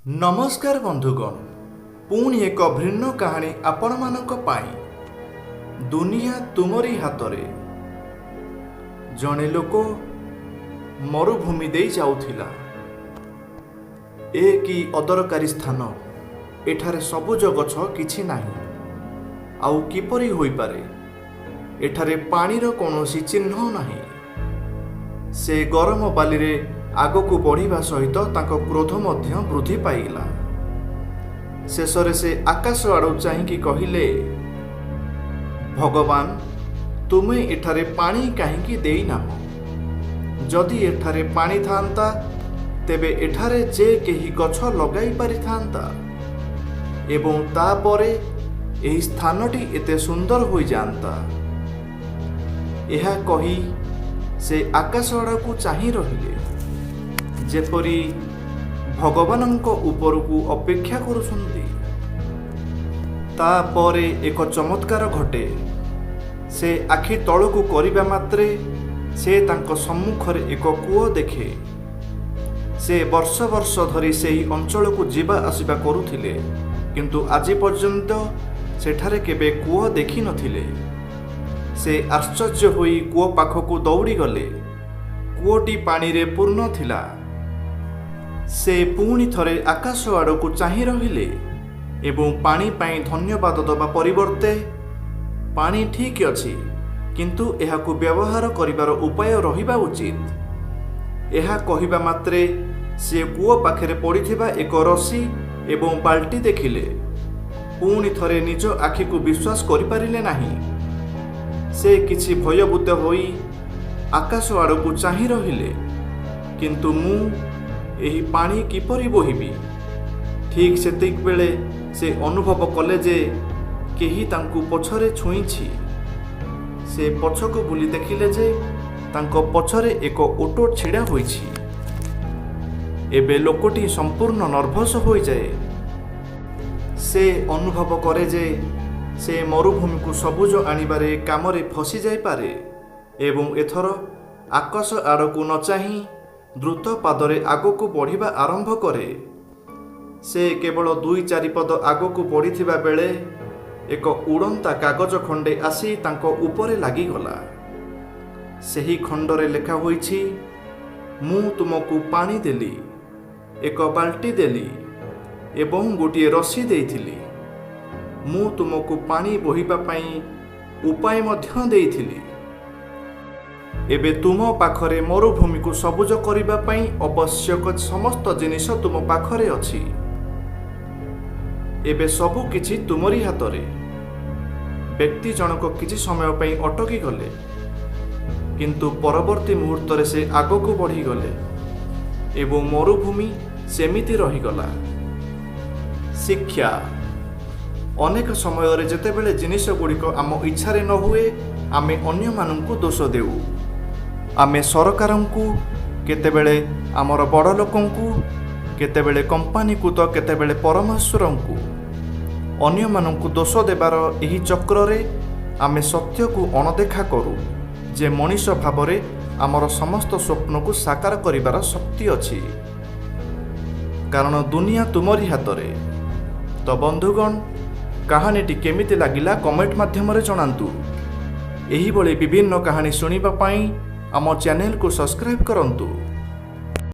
नमस्कार बंधुगण, पुणी एक भिन्न कहानी आपण मानक पाई। दुनिया तुमरी हातरे। जणे लोक मरुभूमि दे जाउथिला। ए कि अदरकारी स्थान, एठारे सबुज गछ किछि नाही। आउ किपरि होई पारे? एठारे पानीर कौनसी चिन्ह नाही। से गरम बाली आगकू बढ़िबा सहित तांको क्रोध मध्य वृद्धि पाइला। शेषरे से आकाश आड़ू चाहिकी कहिले, भगवान तुमे एठारे पानी काहींकी देइनाह? जदि एठारे पानी थांता तेबे एठारे जे केही गछ लगाई पारिथांता एवं तापरे एही स्थानटी एते सुंदर होई जानता। एहा कही से आकाश आड़कू चाही रहिले, जेपरी भगवानंक उपरकू अपेक्षा करुछन्ति। तापरे एक चमत्कार घटे। से आखि तळकू करिबा मात्रे से तांको सम्मुखरे एक कूओ देखे। से वर्ष वर्ष धरी सेही अंचलकू जीवा आसिबा करुथिले, किंतु आजि पर्यंत सेठारे केबे कूओ देखि नथिले। से आश्चर्य होई कूओ पाखकू दौड़ी गले। कूओटी पानी रे पूर्ण थिला। से पुणी थरे आकाश आड़कू चाही रहिले एवं पानी पाई धन्यवाद दबा परिवर्ते, पानी ठीक अछि किंतु एहाकू व्यवहार करिबार उपाय रहिबा उचित। एहा कहिबा मात्रे से कूओ पाखरे पड़िथिबा एक रस्सी एवं बाल्टी देखिले। पुणी थरे निज आखिकू विश्वास करि पारिले नाही। से किछि भयभूत होई आकाश आड़कू चाही रहिले, किंतु मु एही पानी किपरि बोहिबी? ठीक सेतिक बेले से अनुभव कले जे केही तांकू पछरे छुईछि। से पछकू बुली देखिले जे तांको पछरे एक ओटो छिड़ा होइछि। एबे लोकटी संपूर्ण नर्भस होई जाए। से अनुभव करे जे से मरुभूमि को सबुज आनिबारे कामरे फसी जाई पारे एवं एथर आकाश आड़कू न चाही द्रुत पादरे आगकू बढ़िबा आरंभ करे। से केवल 2-4 पद आगकू बढ़िथिबा बेले एक उड़ंता कागज खंडे आसी तांको उपरे लागिगला। सेही खंडरे लेखा होइछि, मु तुमकू पानी देली, एक बाल्टी देली एवं गोटिए रस्सी देइथिली। मु तुमकू पानी बोहिबा पई उपाय मध्य देइथिली। एबे तुम पाखरे मरुभूमि को सबुज करिबा पई आवश्यक समस्त जिनिस तुम पाखरे अछि। एबे सबु किछि तुमरी हातरे। व्यक्ति जनक किछि समय पई अटकी गले, किंतु परवर्ती मुहूर्त रे से आगकू बढ़ी गले एवं मरुभूमि सेमिति रही गला। शिक्षा अनेक समय रे जेतेबेले जिनिस गुड़िक आम इच्छारे न हुए, आमे अन्य माननकू दोष देउ। आमे सरकारंकू, केतेबेले आमर बड़ लोकंकू, केतेबेले कंपानी को, तो केतेबेले परमेश्वरंकू, अन्य माननकू दोष देबार एही चक्ररे आमे सत्य को अणदेखा करू जे मनीष भावरे आमर समस्त स्वप्न को साकार करिबार शक्ति अछि। कारण दुनिया तुमरी हातरे। तो बंधुगण, कहानीटी केमिति लागिला कमेंट माध्यम रे जणांतु। एही भली विभिन्न कहानी सुनिबा पई आम चैनल को सब्सक्राइब करंतु।